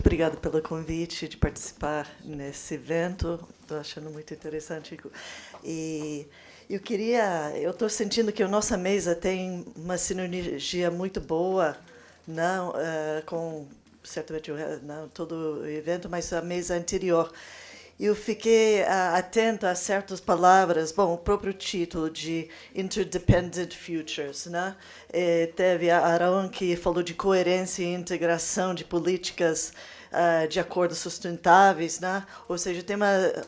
muito obrigada pelo convite de participar nesse evento. Estou achando muito interessante. E eu estou sentindo que a nossa mesa tem uma sinergia muito boa, não, com certamente não todo o evento, mas a mesa anterior. Eu fiquei atento a certas palavras. Bom, o próprio título de Interdependent Futures, né? Teve a Arão que falou de coerência e integração de políticas de acordos sustentáveis, né? Ou seja, tem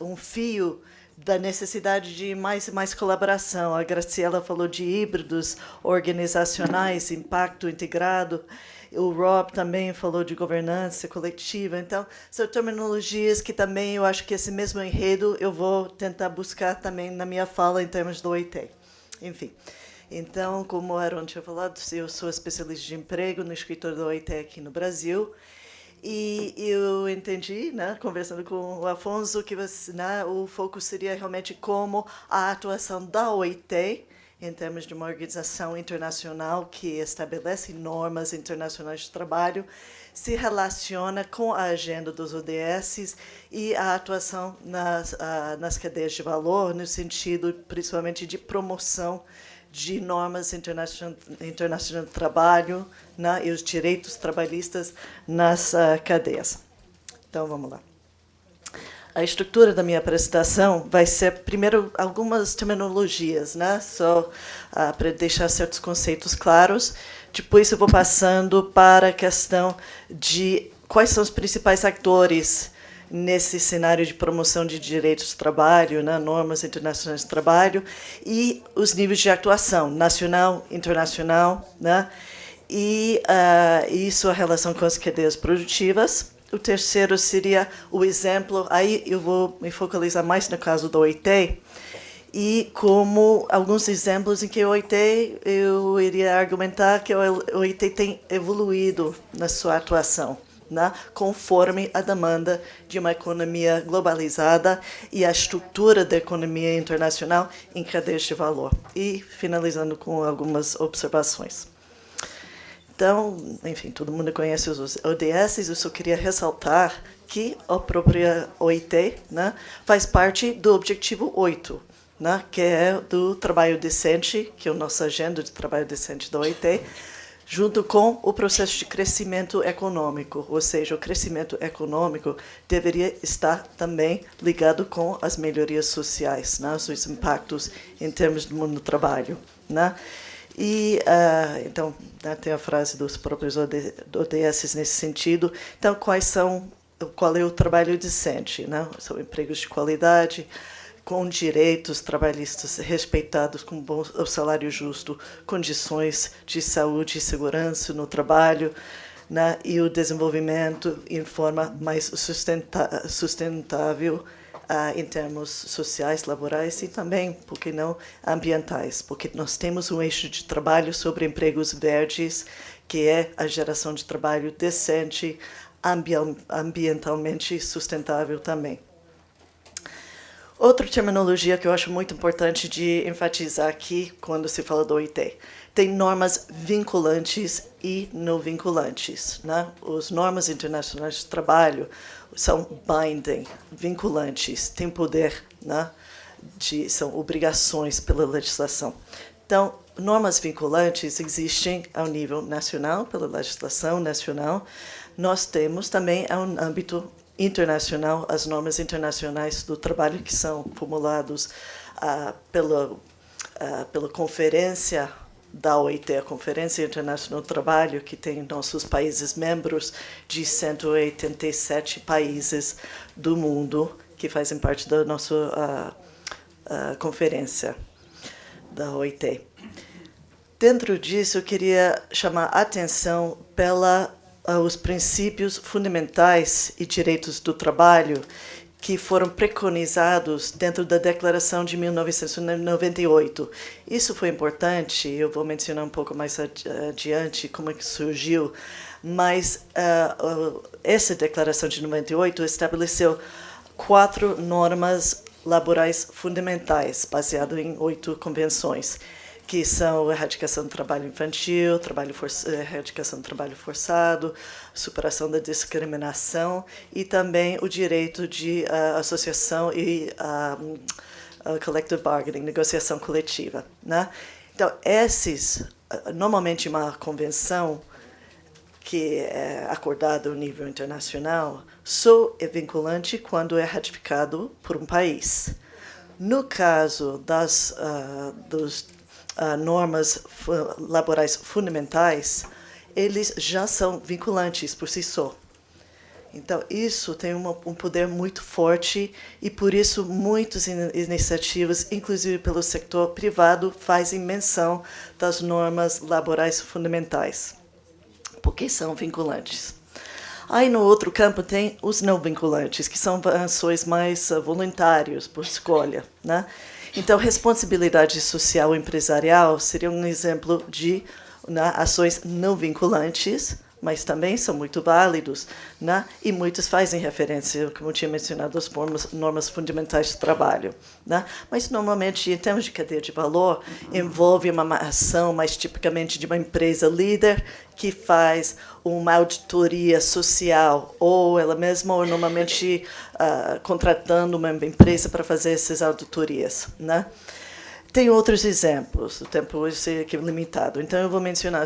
um fio da necessidade de mais colaboração. A Graciela falou de híbridos organizacionais, impacto integrado. O Rob também falou de governança coletiva. Então, são terminologias que também eu acho que esse mesmo enredo eu vou tentar buscar também na minha fala em termos do OIT. Enfim. Então, como a Aaron tinha falado, eu sou especialista de emprego no escritório do OIT aqui no Brasil. E eu entendi, né, conversando com o Afonso, que o foco seria realmente como a atuação da OIT, em termos de uma organização internacional que estabelece normas internacionais de trabalho, se relaciona com a agenda dos ODS e a atuação nas cadeias de valor, no sentido, principalmente, de promoção de normas internacionais do trabalho, né, e os direitos trabalhistas nas cadeias. Então, vamos lá. A estrutura da minha apresentação vai ser, primeiro, algumas terminologias, né? Só para deixar certos conceitos claros. Depois eu vou passando para a questão de quais são os principais atores nesse cenário de promoção de direitos do trabalho, né? Normas internacionais do trabalho, e os níveis de atuação, nacional, internacional, né? E isso a relação com as cadeias produtivas. O terceiro seria o exemplo, aí eu vou me focalizar mais no caso do OIT, e como alguns exemplos em que o OIT, eu iria argumentar que o OIT tem evoluído na sua atuação, né, conforme a demanda de uma economia globalizada e a estrutura da economia internacional em cadeias de valor. E finalizando com algumas observações. Então, enfim, todo mundo conhece os ODS, eu só queria ressaltar que a própria OIT, né, faz parte do Objetivo 8, né, que é do trabalho decente, que é a nossa agenda de trabalho decente da OIT, junto com o processo de crescimento econômico, ou seja, o crescimento econômico deveria estar também ligado com as melhorias sociais, né, os impactos em termos do mundo do trabalho, né. E, então, né, tem a frase dos próprios ODS nesse sentido. Então, qual é o trabalho decente? Né? São empregos de qualidade, com direitos trabalhistas respeitados, com o salário justo, condições de saúde e segurança no trabalho, né, e o desenvolvimento em forma mais sustentável, em termos sociais, laborais e também, por que não, ambientais, porque nós temos um eixo de trabalho sobre empregos verdes, que é a geração de trabalho decente, ambientalmente sustentável também. Outra terminologia que eu acho muito importante de enfatizar aqui, quando se fala do OIT, tem normas vinculantes e não vinculantes, né? As normas internacionais de trabalho são binding, vinculantes, têm poder, né? São obrigações pela legislação. Então, normas vinculantes existem ao nível nacional, pela legislação nacional. Nós temos também ao âmbito internacional as normas internacionais do trabalho que são formuladas pela conferência da OIT, a Conferência Internacional do Trabalho, que tem nossos países membros de 187 países do mundo que fazem parte da nossa conferência da OIT. Dentro disso, eu queria chamar a atenção os princípios fundamentais e direitos do trabalho que foram preconizados dentro da Declaração de 1998. Isso foi importante, eu vou mencionar um pouco mais adiante como é que surgiu, mas essa Declaração de 98 estabeleceu 4 normas laborais fundamentais, baseado em 8 convenções, que são a erradicação do trabalho infantil, erradicação do trabalho forçado, superação da discriminação e também o direito de associação e collective bargaining, negociação coletiva, né? Então, normalmente uma convenção que é acordada ao nível internacional só é vinculante quando é ratificado por um país. No caso das normas laborais fundamentais, eles já são vinculantes por si só. Então, isso tem um poder muito forte e, por isso, muitas iniciativas, inclusive pelo setor privado, fazem menção das normas laborais fundamentais, porque são vinculantes. Aí, no outro campo, tem os não vinculantes, que são ações mais voluntárias, por escolha, né? Então, responsabilidade social empresarial seria um exemplo de, né, ações não vinculantes, mas também são muito válidos, né? E muitos fazem referência, como eu tinha mencionado, às normas fundamentais do trabalho, né? Mas, normalmente, em termos de cadeia de valor, envolve uma ação mais tipicamente de uma empresa líder que faz uma auditoria social, ou ela mesma, ou normalmente contratando uma empresa para fazer essas auditorias, né? Tem outros exemplos, o tempo hoje é limitado, então eu vou mencionar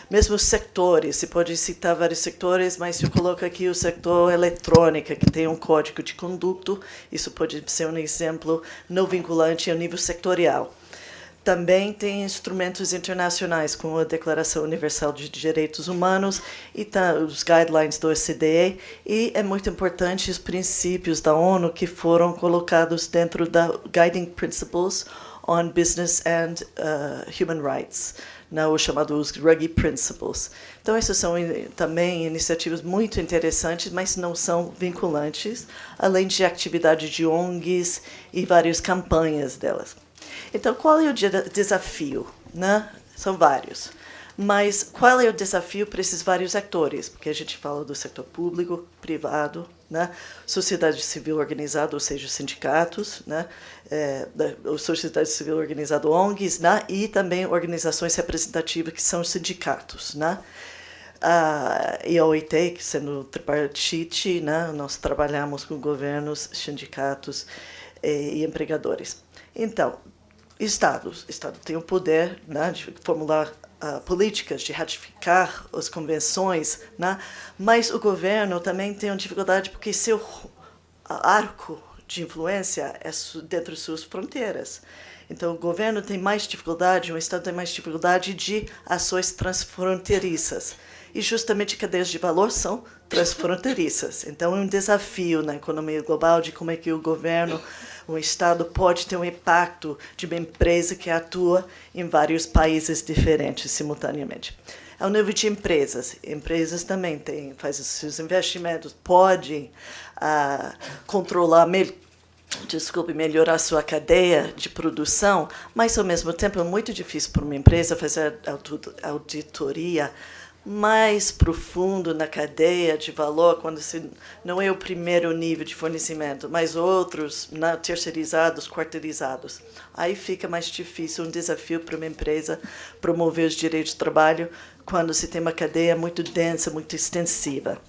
mesmo os setores, se pode citar vários setores, mas eu coloco aqui o setor eletrônica, que tem um código de conduta, isso pode ser um exemplo não vinculante ao nível setorial. Também tem instrumentos internacionais, como a Declaração Universal de Direitos Humanos e os guidelines do OCDE, e é muito importante os princípios da ONU que foram colocados dentro da Guiding Principles on Business and Human Rights, os chamados Ruggie Principles. Então, essas são também iniciativas muito interessantes, mas não são vinculantes, além de atividade de ONGs e várias campanhas delas. Então, qual é o desafio, né? São vários. Mas qual é o desafio para esses vários atores? Porque a gente fala do setor público, privado, né? Sociedade civil organizada, ou seja, sindicatos, né? Sociedade civil organizada, ONGs, né? E também organizações representativas, que são os sindicatos, né? E a OIT, que sendo tripartite, né? Nós trabalhamos com governos, sindicatos e empregadores. Então, o Estado tem o poder, né, de formular políticas, de ratificar as convenções, né, mas o governo também tem uma dificuldade porque seu arco de influência é dentro de suas fronteiras. Então, o governo tem mais dificuldade, o Estado tem mais dificuldade de ações transfronteiriças. E justamente cadeias de valor são transfronteiriças. Então, é um desafio na economia global de como é que o governo, o Estado, pode ter um impacto de uma empresa que atua em vários países diferentes simultaneamente. Ao nível de empresas também fazem os seus investimentos, podem controlar melhorar sua cadeia de produção, mas, ao mesmo tempo, é muito difícil para uma empresa fazer auditoria mais profundo na cadeia de valor, quando não é o primeiro nível de fornecimento, mas outros terceirizados, quarteirizados. Aí fica mais difícil, um desafio para uma empresa promover os direitos de trabalho quando se tem uma cadeia muito densa, muito extensiva.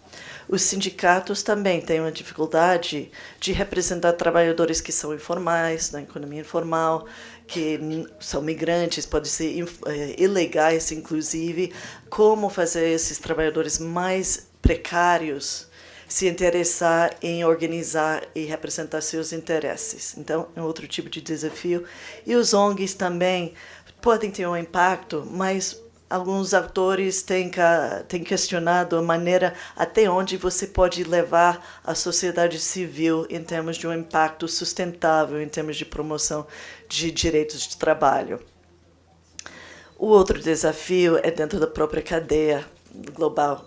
Os sindicatos também têm uma dificuldade de representar trabalhadores que são informais, na economia informal, que são migrantes, podem ser ilegais, inclusive. Como fazer esses trabalhadores mais precários se interessar em organizar e representar seus interesses? Então, é outro tipo de desafio. E os ONGs também podem ter um impacto, mas alguns autores têm questionado a maneira até onde você pode levar a sociedade civil em termos de um impacto sustentável, em termos de promoção de direitos de trabalho. O outro desafio é dentro da própria cadeia global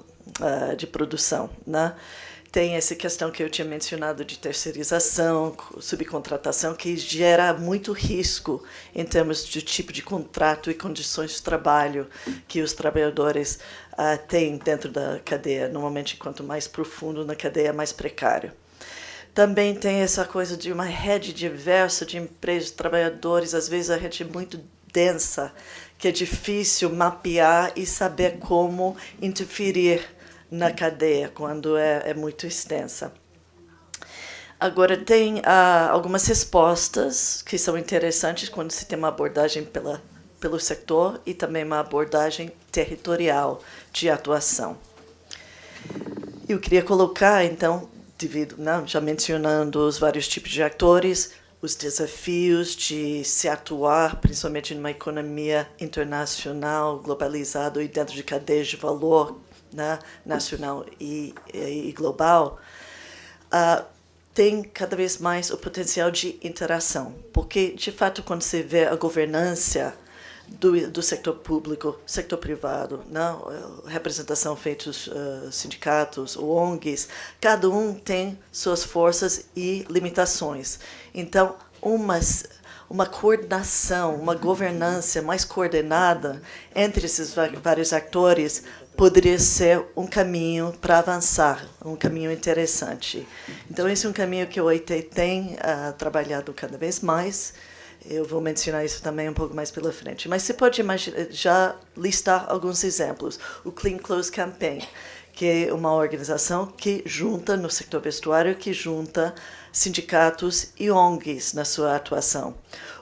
de produção, né? Tem essa questão que eu tinha mencionado de terceirização, subcontratação, que gera muito risco em termos de tipo de contrato e condições de trabalho que os trabalhadores têm dentro da cadeia. Normalmente, quanto mais profundo na cadeia, mais precário. Também tem essa coisa de uma rede diversa de empresas, trabalhadores, às vezes a rede é muito densa que é difícil mapear e saber como interferir na cadeia quando é muito extensa. Agora, tem algumas respostas que são interessantes quando se tem uma abordagem pelo setor e também uma abordagem territorial de atuação. Eu queria colocar, então, já mencionando os vários tipos de atores, os desafios de se atuar, principalmente numa economia internacional, globalizada e dentro de cadeias de valor, né, nacional e global, tem cada vez mais o potencial de interação, porque, de fato, quando você vê a governança do setor público, setor privado, não, representação feitos sindicatos, ONGs, cada um tem suas forças e limitações. Então, uma coordenação, uma governança mais coordenada entre esses vários atores poderia ser um caminho para avançar, um caminho interessante. Então, esse é um caminho que o OIT tem trabalhado cada vez mais. Eu vou mencionar isso também um pouco mais pela frente. Mas você pode já listar alguns exemplos. O Clean Clothes Campaign, que é uma organização que junta, no sector vestuário, que junta sindicatos e ONGs na sua atuação.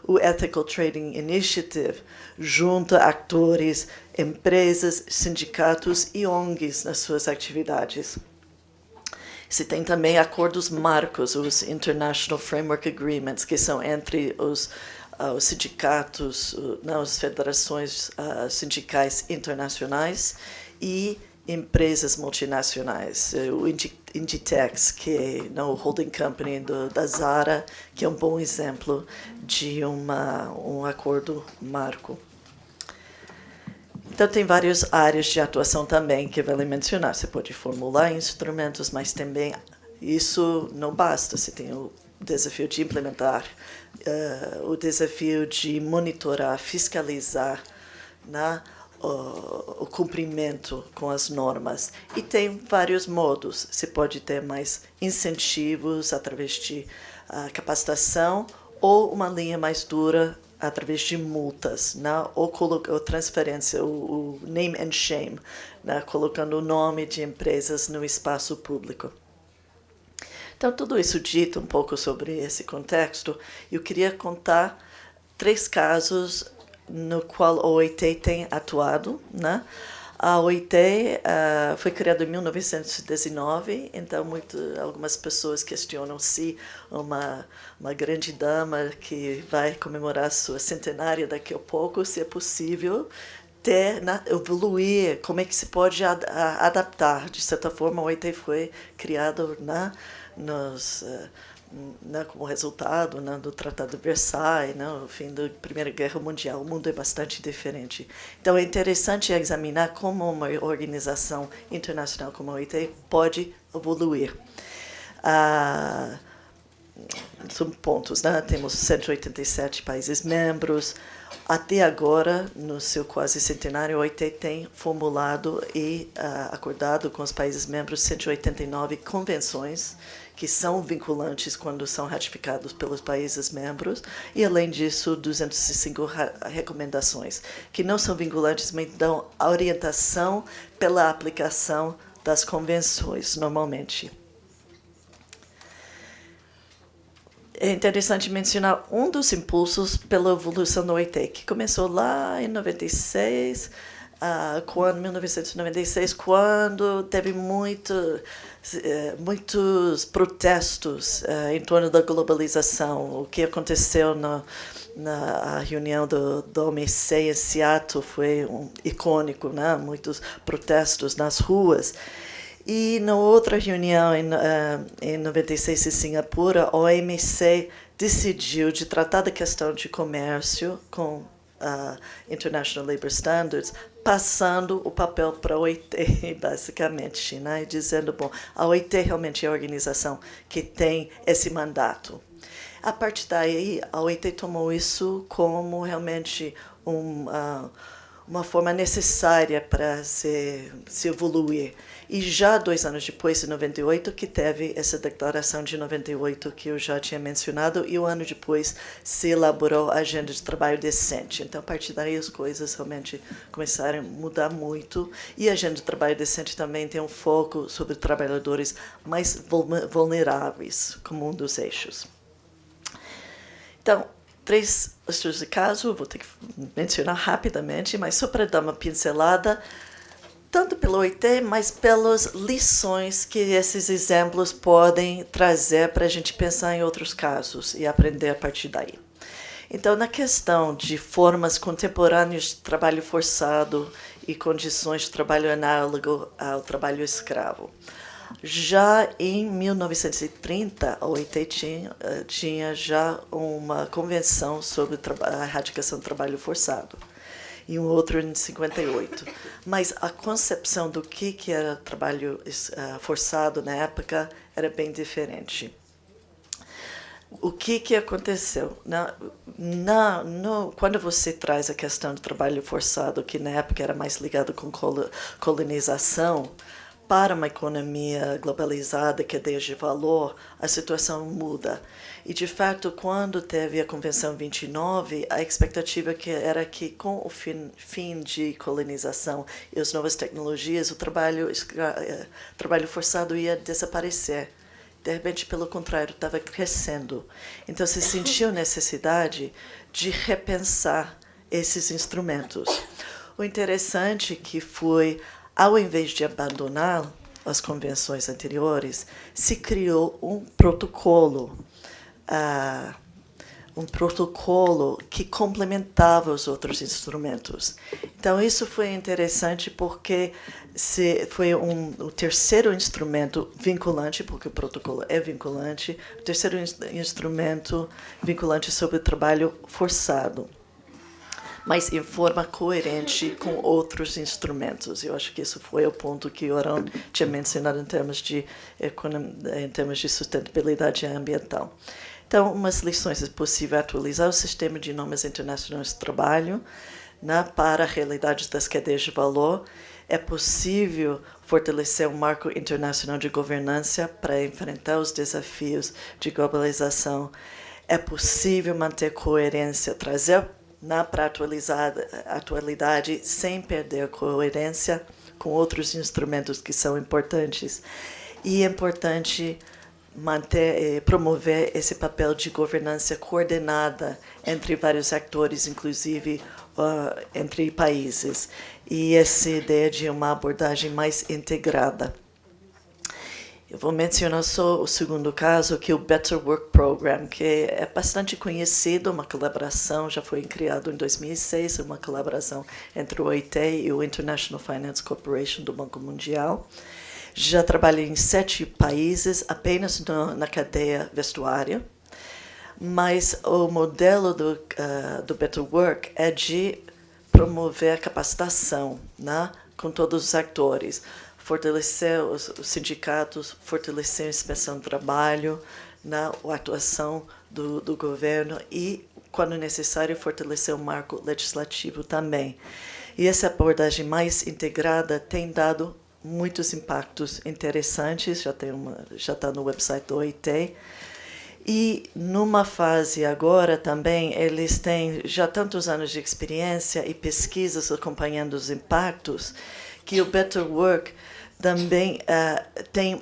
O Ethical Trading Initiative junta atores, empresas, sindicatos e ONGs nas suas atividades. Se tem também acordos marcos, os International Framework Agreements, que são entre os sindicatos, as federações sindicais internacionais e empresas multinacionais. O Inditex, que é o holding company da Zara, que é um bom exemplo de um acordo marco. Então, tem várias áreas de atuação também que vale mencionar. Você pode formular instrumentos, mas também isso não basta. Você tem o desafio de implementar, o desafio de monitorar, fiscalizar, né, o cumprimento com as normas. E tem vários modos. Você pode ter mais incentivos através de capacitação ou uma linha mais dura através de multas, né? Ou transferência, o name and shame, né? Colocando o nome de empresas no espaço público. Então, tudo isso dito um pouco sobre esse contexto, eu queria contar 3 casos no qual a OIT tem atuado, né? A OIT foi criada em 1919, então algumas pessoas questionam se uma grande dama que vai comemorar sua centenária daqui a pouco, se é possível evoluir, como é que se pode adaptar. De certa forma, a OIT foi criada como resultado do Tratado de Versailles, o fim da Primeira Guerra Mundial. O mundo é bastante diferente. Então, é interessante examinar como uma organização internacional como a OIT pode evoluir. São pontos, né? Temos 187 países membros. Até agora, no seu quase centenário, a OIT tem formulado e acordado com os países membros 189 convenções que são vinculantes quando são ratificados pelos países membros, e, além disso, 205 recomendações, que não são vinculantes, mas dão orientação pela aplicação das convenções, normalmente. É interessante mencionar um dos impulsos pela evolução da OIT, que começou lá em 1996, quando teve muitos protestos em torno da globalização. O que aconteceu na reunião da OMC em Seattle foi icônico, né? Muitos protestos nas ruas. E na outra reunião, em 96, em Singapura, a OMC decidiu de tratar da questão de comércio com International Labour Standards, passando o papel para a OIT, basicamente, né? E dizendo, bom, a OIT realmente é a organização que tem esse mandato. A partir daí, a OIT tomou isso como realmente uma forma necessária para se evoluir. E já 2 anos depois, em 98, que teve essa declaração de 98 que eu já tinha mencionado, e 1 ano depois se elaborou a Agenda de Trabalho Decente. Então, a partir daí, as coisas realmente começaram a mudar muito. E a Agenda de Trabalho Decente também tem um foco sobre trabalhadores mais vulneráveis, como um dos eixos. Então, 3 estudos de caso, vou ter que mencionar rapidamente, mas só para dar uma pincelada, tanto pelo OIT, mas pelas lições que esses exemplos podem trazer para a gente pensar em outros casos e aprender a partir daí. Então, na questão de formas contemporâneas de trabalho forçado e condições de trabalho análogo ao trabalho escravo, já em 1930, a OIT tinha já uma convenção sobre a erradicação do trabalho forçado, e um outro em 58. Mas a concepção do que era trabalho forçado na época era bem diferente. O que aconteceu? Quando você traz a questão do trabalho forçado, que na época era mais ligado com colonização, para uma economia globalizada, cadeia de valor, a situação muda. E, de fato, quando teve a Convenção 29, a expectativa era que, com o fim de colonização e as novas tecnologias, o trabalho forçado ia desaparecer. De repente, pelo contrário, estava crescendo. Então, se sentiu necessidade de repensar esses instrumentos. O interessante que foi, ao invés de abandonar as convenções anteriores, se criou um protocolo que complementava os outros instrumentos. Então, isso foi interessante porque foi o terceiro instrumento vinculante, porque o protocolo é vinculante, o terceiro instrumento vinculante sobre o trabalho forçado, mas em forma coerente com outros instrumentos. Eu acho que isso foi o ponto que o Aron tinha mencionado em termos de sustentabilidade ambiental. Então, umas lições: é possível atualizar o sistema de normas internacionais de trabalho para a realidade das cadeias de valor. É possível fortalecer um marco internacional de governança para enfrentar os desafios de globalização. É possível manter coerência, trazer para a atualidade sem perder a coerência com outros instrumentos que são importantes. E é importante promover esse papel de governança coordenada entre vários atores, inclusive entre países, e essa ideia de uma abordagem mais integrada. Eu vou mencionar só o segundo caso, que é o Better Work Program, que é bastante conhecido, uma colaboração, já foi criado em 2006, uma colaboração entre o OIT e o International Finance Corporation do Banco Mundial. Já trabalhei em 7 países, apenas na cadeia vestuária, mas o modelo do Better Work é de promover a capacitação, com todos os atores, fortalecer os sindicatos, fortalecer a inspeção do trabalho, a atuação do governo e, quando necessário, fortalecer o marco legislativo também. E essa abordagem mais integrada tem dado muitos impactos interessantes, já está no website do OIT. E numa fase agora também, eles têm já tantos anos de experiência e pesquisas acompanhando os impactos, que o Better Work também tem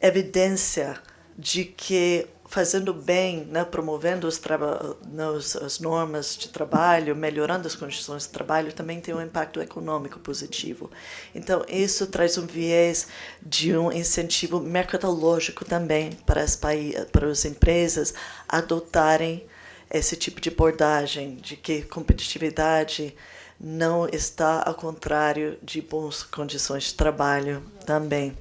evidência de que fazendo bem, promovendo as normas de trabalho, melhorando as condições de trabalho, também tem um impacto econômico positivo. Então, isso traz um viés de um incentivo mercadológico também para as empresas adotarem esse tipo de abordagem, de que competitividade não está ao contrário de boas condições de trabalho também.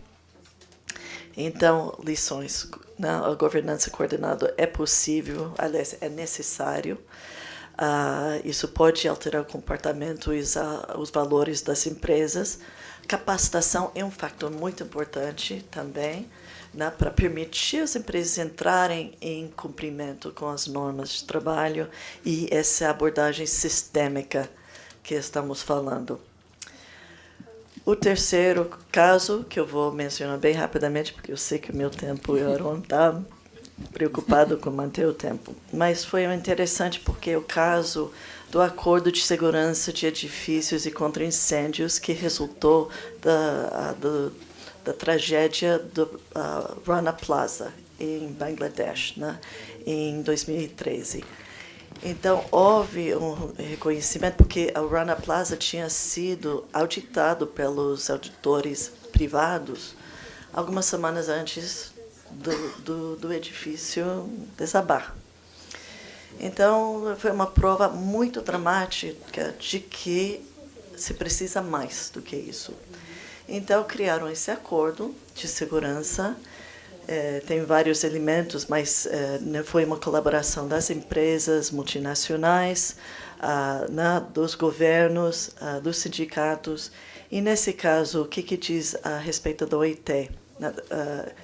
Então, lições. A governança coordenada é possível, aliás, é necessário. Isso pode alterar o comportamento e os valores das empresas. Capacitação é um fator muito importante também, para permitir as empresas entrarem em cumprimento com as normas de trabalho e essa abordagem sistêmica que estamos falando. O terceiro caso, que eu vou mencionar bem rapidamente, porque eu sei que o meu tempo, o Aron está preocupado com manter o tempo, mas foi interessante porque o caso do Acordo de Segurança de Edifícios e contra Incêndios que resultou da tragédia do Rana Plaza, em Bangladesh, né, em 2013. Então, houve um reconhecimento, porque a Rana Plaza tinha sido auditado pelos auditores privados algumas semanas antes do edifício desabar. Então, foi uma prova muito dramática de que se precisa mais do que isso. Então, criaram esse acordo de segurança. Tem vários elementos, mas foi uma colaboração das empresas multinacionais, dos governos, dos sindicatos. E, nesse caso, o que diz a respeito da OIT?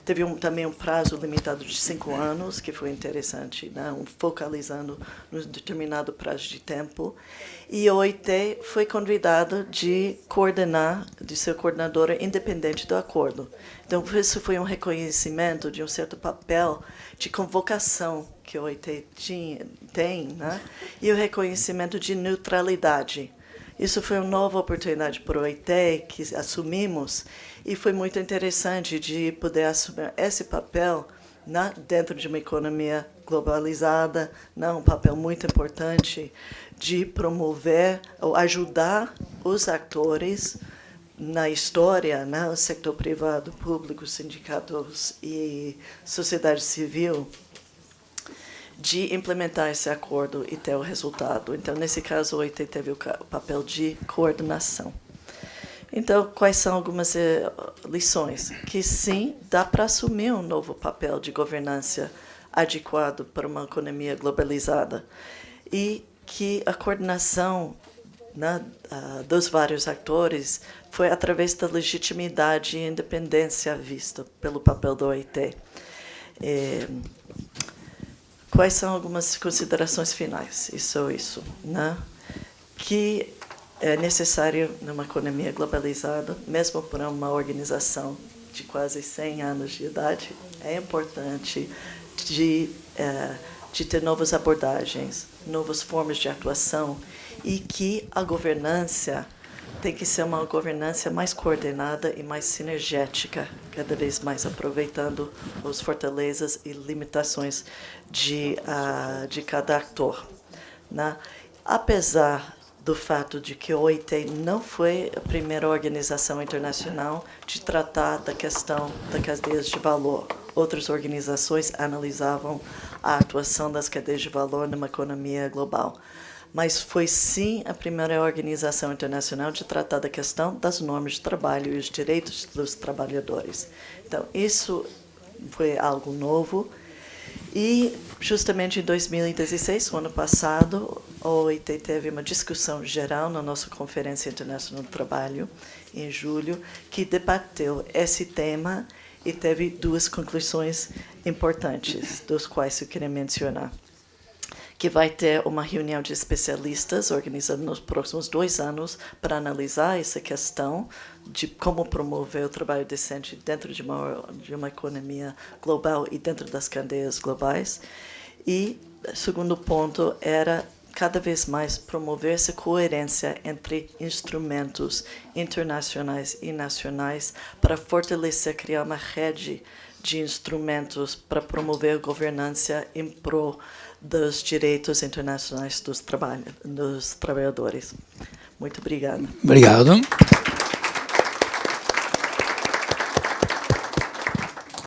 Teve também um prazo limitado de 5 anos, que foi interessante, né? Focalizando num determinado prazo de tempo. E a OIT foi convidada de ser coordenadora independente do acordo. Então, isso foi um reconhecimento de um certo papel de convocação que a OIT tem, né? E o reconhecimento de neutralidade. Isso foi uma nova oportunidade para a OIT, que assumimos, e foi muito interessante de poder assumir esse papel, né, dentro de uma economia globalizada, né, um papel muito importante de promover ou ajudar os atores na história, né, o setor privado, público, sindicatos e sociedade civil, de implementar esse acordo e ter o resultado. Então, nesse caso, a OIT teve o papel de coordenação. Então, quais são algumas lições? Que, sim, dá para assumir um novo papel de governança adequado para uma economia globalizada e que a coordenação, né, dos vários atores foi através da legitimidade e independência vista pelo papel da OIT. Quais são algumas considerações finais? Isso, né? Que é necessário, numa economia globalizada, mesmo para uma organização de quase 100 anos de idade, é importante de ter novas abordagens, novas formas de atuação, e que a governança tem que ser uma governança mais coordenada e mais sinergética, cada vez mais aproveitando as fortalezas e limitações de cada ator, né? Apesar do fato de que a OIT não foi a primeira organização internacional de tratar da questão das cadeias de valor. Outras organizações analisavam a atuação das cadeias de valor numa economia global. Mas foi, sim, a primeira organização internacional de tratar da questão das normas de trabalho e os direitos dos trabalhadores. Então, isso foi algo novo. E, justamente em 2016, o ano passado, a OIT teve uma discussão geral na nossa Conferência Internacional do Trabalho, em julho, que debateu esse tema e teve 2 conclusões importantes, dos quais eu queria mencionar. Que vai ter uma reunião de especialistas organizada nos próximos 2 anos para analisar essa questão de como promover o trabalho decente dentro de uma economia global e dentro das cadeias globais. E, segundo ponto, era cada vez mais promover essa coerência entre instrumentos internacionais e nacionais para fortalecer, criar uma rede de instrumentos para promover a governança em prol dos direitos internacionais dos trabalhadores. Muito obrigada. Obrigado.